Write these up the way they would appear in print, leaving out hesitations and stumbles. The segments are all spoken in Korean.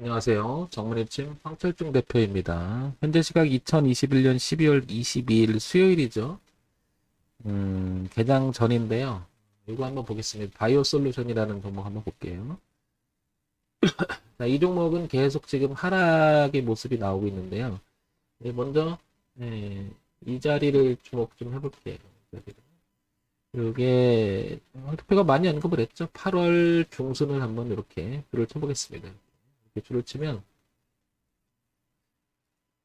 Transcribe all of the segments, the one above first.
안녕하세요. 정문일침 황철중 대표입니다. 현재 시각 2021년 12월 22일 수요일이죠. 개장 전인데요. 이거 한번 보겠습니다. 바이오 솔루션이라는 종목 한번 볼게요. 자, 이 종목은 계속 지금 하락의 모습이 나오고 있는데요. 먼저 이 자리를 주목 좀 해볼게요. 이게 대표가 많이 언급을 했죠. 8월 중순을 한번 이렇게 줄을 쳐보겠습니다. 이렇게 줄을 치면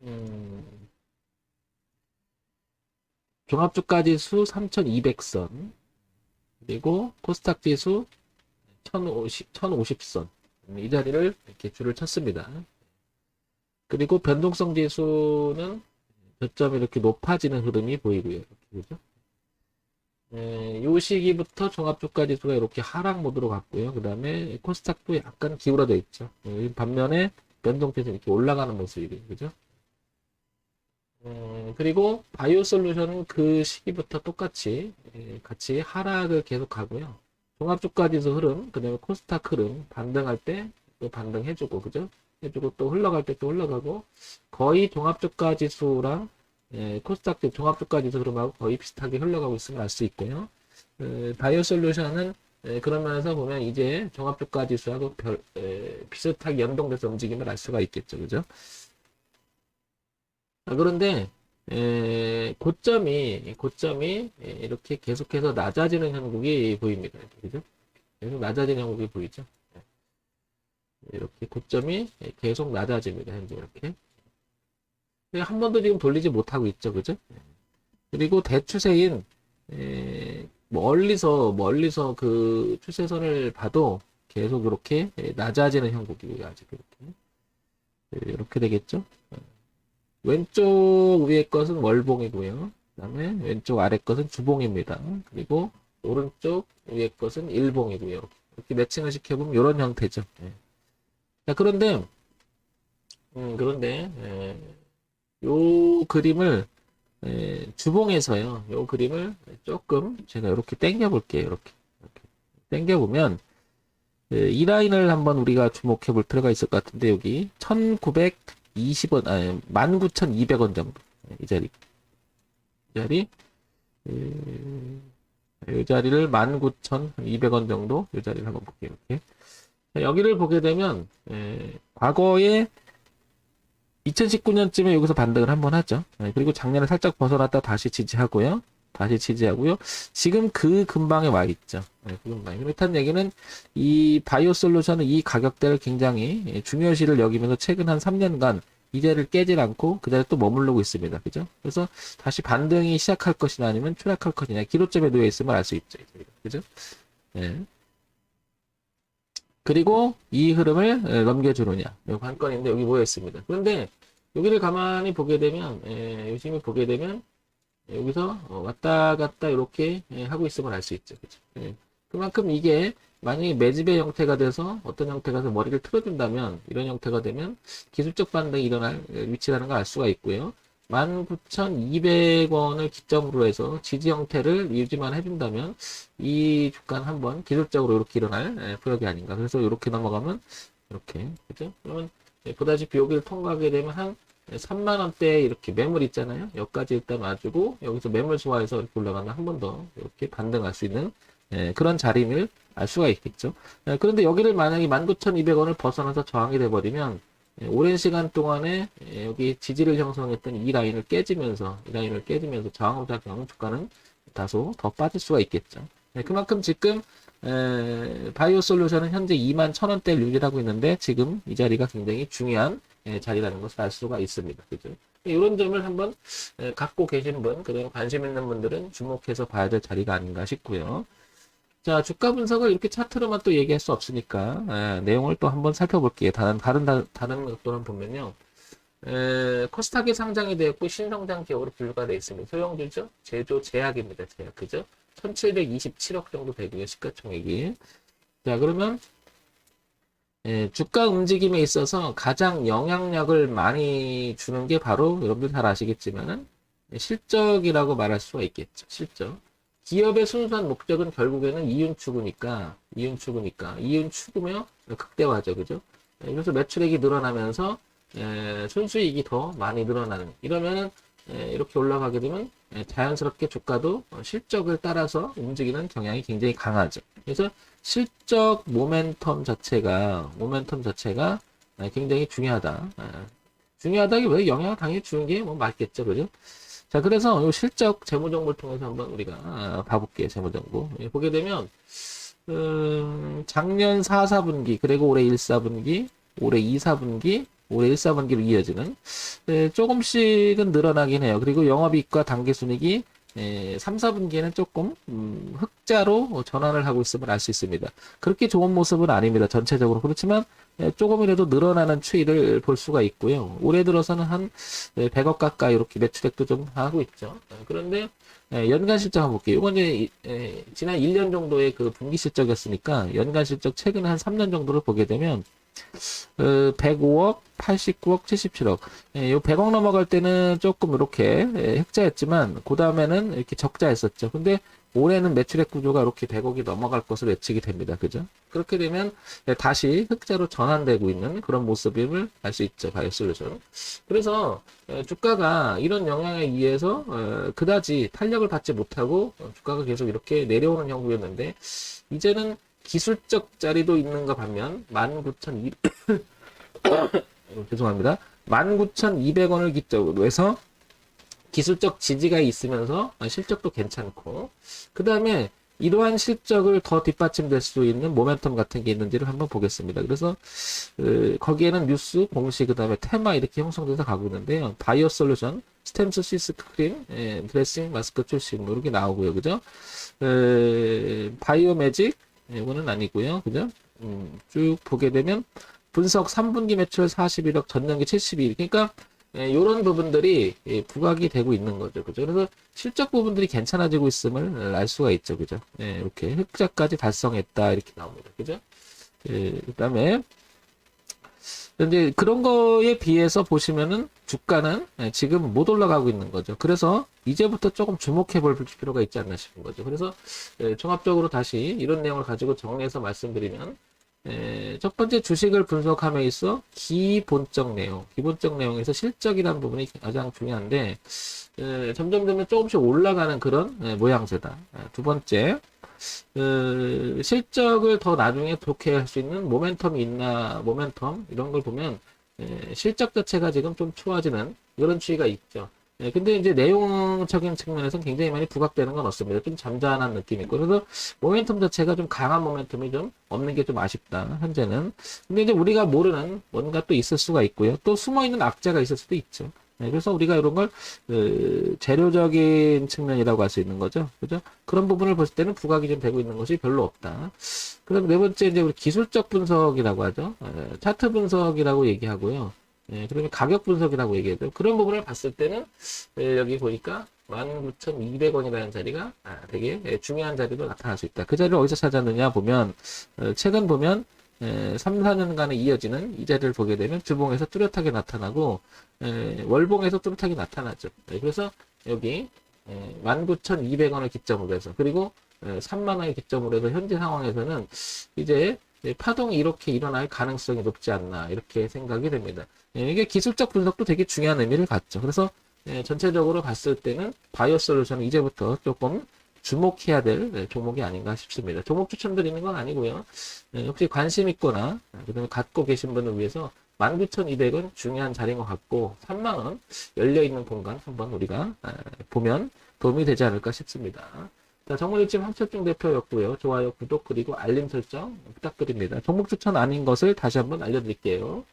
음, 종합주가지수 3200선, 그리고 코스닥 지수 1050선, 이 자리를 이렇게 줄을 쳤습니다. 그리고 변동성 지수는 저점이 이렇게 높아지는 흐름이 보이고요. 이렇게, 그죠? 이 시기부터 종합주가지수가 이렇게 하락 모드로 갔고요. 그 다음에 코스닥도 약간 기울어져 있죠. 반면에 변동지수 이렇게 올라가는 모습이고요. 그죠? 그리고 바이오 솔루션은 그 시기부터 똑같이 같이 하락을 계속 가고요. 종합주가지수 흐름, 그 다음에 코스닥 흐름 반등할 때 또 반등해주고, 그죠? 해주고 또 흘러갈 때 또 흘러가고, 거의 종합주가지수랑 코스닥 종합주가지수 흐름하고 거의 비슷하게 흘러가고 있음을 알 수 있고요. 바이오 솔루션은 그런 면에서 보면 이제 종합주가지수하고 비슷하게 연동돼서 움직임을 알 수가 있겠죠, 그죠? 그런데 고점이 이렇게 계속해서 낮아지는 형국이 보입니다. 그죠? 계속 낮아지는 형국이 보이죠? 이렇게 고점이 계속 낮아집니다. 현재 이렇게. 한 번도 지금 돌리지 못하고 있죠. 그죠? 그리고 대추세인 멀리서 그 추세선을 봐도 계속 이렇게 낮아지는 형국이고요. 아직 이렇게 되겠죠? 왼쪽 위에 것은 월봉이고요. 그 다음에 왼쪽 아래 것은 주봉입니다. 그리고 오른쪽 위에 것은 일봉이고요. 이렇게 매칭을 시켜보면 이런 형태죠. 자, 그런데 요 그림을 주봉에서요. 요 그림을 조금 제가 이렇게 당겨 볼게요. 이렇게 당겨 보면 이 라인을 한번 우리가 주목해 볼 필요가 있을 것 같은데 여기 1920원, 아니 19,200원 정도 이 자리 이 자리를 19,200원 정도 이 자리를 한번 볼게요. 이렇게. 여기를 보게 되면 과거에 2019년쯤에 여기서 반등을 한번 하죠. 그리고 작년에 살짝 벗어났다 다시 지지하고요. 지금 그 근방에 와 있죠. 그 근방에. 그렇다는 얘기는 이 바이오 솔루션은 이 가격대를 굉장히 중요시를 여기면서 최근 한 3년간 이 자리를 깨질 않고 그 자리에 또 머무르고 있습니다. 그죠? 그래서 다시 반등이 시작할 것이냐 아니면 추락할 것이냐 기로점에 놓여 있음을 알 수 있죠. 그죠? 예. 그리고 이 흐름을 넘겨주느냐. 이 관건인데 여기 모여 있습니다. 그런데 여기를 가만히 보게 되면, 유심히 보게 되면 여기서 왔다 갔다 이렇게 하고 있음을 알 수 있죠. 그죠? 그만큼 이게 만약에 매집의 형태가 돼서 어떤 형태가 돼서 머리를 틀어준다면 이런 형태가 되면 기술적 반등이 일어날 위치라는 걸 알 수가 있고요. 19,200원을 기점으로 해서 지지 형태를 유지만 해준다면 이 주가는 한번 기술적으로 이렇게 일어날 구역이 아닌가. 그래서 이렇게 넘어가면 이렇게 그죠? 그러면 보다시피 여기를 통과하게 되면 한 3만 원대 이렇게 매물 있잖아요. 여기까지 일단 와주고 여기서 매물 소화해서 이렇게 올라가면 한 번 더 이렇게 반등할 수 있는 그런 자리를 알 수가 있겠죠. 그런데 여기를 만약에 19,200원을 벗어나서 저항이 돼버리면 오랜 시간 동안에 여기 지지를 형성했던 이 라인을 깨지면서 저항으로 작용하는 주가는 다소 더 빠질 수가 있겠죠. 그만큼 지금 바이오 솔루션은 현재 21,000원대를 유지하고 있는데 지금 이 자리가 굉장히 중요한 자리라는 것을 알 수가 있습니다. 그죠? 이런 점을 한번 갖고 계신 분, 그리고 관심 있는 분들은 주목해서 봐야 될 자리가 아닌가 싶고요. 자, 주가 분석을 이렇게 차트로만 또 얘기할 수 없으니까 내용을 또 한번 살펴볼게요. 다른 것들은 보면요. 코스닥에 상장이 되었고 신성장 기업으로 분류가 되어 있습니다. 소형주죠? 제조 제약입니다. 제약 그죠? 1727억 정도 되고요. 시가총액이. 자, 그러면 주가 움직임에 있어서 가장 영향력을 많이 주는 게 바로 여러분들 잘 아시겠지만은 실적이라고 말할 수가 있겠죠. 실적. 기업의 순수한 목적은 결국에는 이윤 추구니까 이윤 추구니까. 이윤 추구면 극대화죠. 그죠? 그래서 매출액이 늘어나면서 순수이익이 더 많이 늘어나는. 이러면은 이렇게 올라가게 되면 자연스럽게 주가도 실적을 따라서 움직이는 경향이 굉장히 강하죠. 그래서 실적 모멘텀 자체가 굉장히 중요하다. 중요하다기보다 영향을 당연히 주는 게 뭐 맞겠죠. 그죠? 자, 그래서 이 실적 재무정보를 통해서 한번 우리가 봐볼게요. 재무정보. 보게 되면, 작년 4, 4분기, 그리고 올해 1, 4분기, 올해 2, 4분기, 올해 1, 4분기로 이어지는, 조금씩은 늘어나긴 해요. 그리고 영업이익과 당기순이익이 3, 4분기에는 조금 흑자로 전환을 하고 있음을 알 수 있습니다. 그렇게 좋은 모습은 아닙니다. 전체적으로. 그렇지만 조금이라도 늘어나는 추이를 볼 수가 있고요. 올해 들어서는 한 100억 가까이 이렇게 매출액도 좀 하고 있죠. 그런데 연간 실적 한번 볼게요. 이건 이제 지난 1년 정도의 그 분기 실적이었으니까 연간 실적 최근에 한 3년 정도를 보게 되면 105억, 89억, 77억. 요 100억 넘어갈 때는 조금 이렇게 흑자였지만 그 다음에는 이렇게 적자였었죠. 근데 올해는 매출액 구조가 이렇게 100억이 넘어갈 것으로 예측이 됩니다. 그죠? 그렇게 되면 다시 흑자로 전환되고 있는 그런 모습임을 알 수 있죠. 바이오솔루션. 그래서 주가가 이런 영향에 의해서 그다지 탄력을 받지 못하고 주가가 계속 이렇게 내려오는 형국이었는데 이제는 기술적 자리도 있는가 반면 19,200 죄송합니다. 19,200원을 기점으로 해서 기술적 지지가 있으면서 실적도 괜찮고 그 다음에 이러한 실적을 더 뒷받침될 수 있는 모멘텀 같은 게 있는지를 한번 보겠습니다. 그래서 거기에는 뉴스, 공시, 그 다음에 테마 이렇게 형성돼서 가고 있는데요. 바이오 솔루션, 스템스 시스 크림, 드레싱, 마스크 출시 뭐 이렇게 나오고요. 그죠? 바이오 매직 이거는 아니고요. 그죠? 쭉 보게 되면 분석 3분기 매출 41억, 전년기 72억. 그러니까 이런 부분들이 부각이 되고 있는 거죠. 그죠? 그래서 실적 부분들이 괜찮아지고 있음을 알 수가 있죠. 그죠? 이렇게 흑자까지 달성했다. 이렇게 나옵니다. 그죠? 그다음에 이제 그런 거에 비해서 보시면은 주가는 지금 못 올라가고 있는 거죠. 그래서 이제부터 조금 주목해 볼 필요가 있지 않나 싶은 거죠. 그래서 종합적으로 다시 이런 내용을 가지고 정리해서 말씀드리면 첫 번째 주식을 분석함에 있어 기본적 내용에서 실적이라는 부분이 가장 중요한데 점점 조금씩 올라가는 그런 모양새다. 두 번째 실적을 더 나중에 독해할 수 있는 모멘텀이 있나 모멘텀 이런 걸 보면 실적 자체가 지금 좀 좋아지는 이런 추이가 있죠. 근데 이제 내용적인 측면에서는 굉장히 많이 부각되는 건 없습니다. 좀 잠잠한 느낌이 있고. 그래서 모멘텀 자체가 좀 강한 모멘텀이 좀 없는 게 좀 아쉽다, 현재는. 근데 이제 우리가 모르는 뭔가 또 있을 수가 있고요. 또 숨어있는 악재가 있을 수도 있죠. 그래서 우리가 이런 걸, 재료적인 측면이라고 할 수 있는 거죠. 그죠? 그런 부분을 볼 때는 부각이 좀 되고 있는 것이 별로 없다. 그다음 네 번째, 이제 우리 기술적 분석이라고 하죠. 차트 분석이라고 얘기하고요. 그러면 가격 분석이라고 얘기해도 그런 부분을 봤을 때는 여기 보니까 19,200원이라는 자리가 되게 중요한 자리로 나타날 수 있다. 그 자리를 어디서 찾았느냐 보면 최근 보면 3, 4년간에 이어지는 이 자리를 보게 되면 주봉에서 뚜렷하게 나타나고 월봉에서 뚜렷하게 나타나죠. 그래서 여기 19,200원을 기점으로 해서 그리고 3만 원을 기점으로 해서 현재 상황에서는 이제 파동이 이렇게 일어날 가능성이 높지 않나 이렇게 생각이 됩니다. 이게 기술적 분석도 되게 중요한 의미를 갖죠. 그래서 전체적으로 봤을 때는 바이오 솔루션은 이제부터 조금 주목해야 될 종목이 아닌가 싶습니다. 종목 추천드리는 건 아니고요. 혹시 관심 있거나 그다음에 갖고 계신 분을 위해서 19,200은 중요한 자리인 것 같고 3만 원 열려있는 공간 한번 우리가 보면 도움이 되지 않을까 싶습니다. 자, 정문일집 황철중 대표였고요. 좋아요, 구독, 그리고 알림 설정 부탁드립니다. 종목 추천 아닌 것을 다시 한번 알려드릴게요.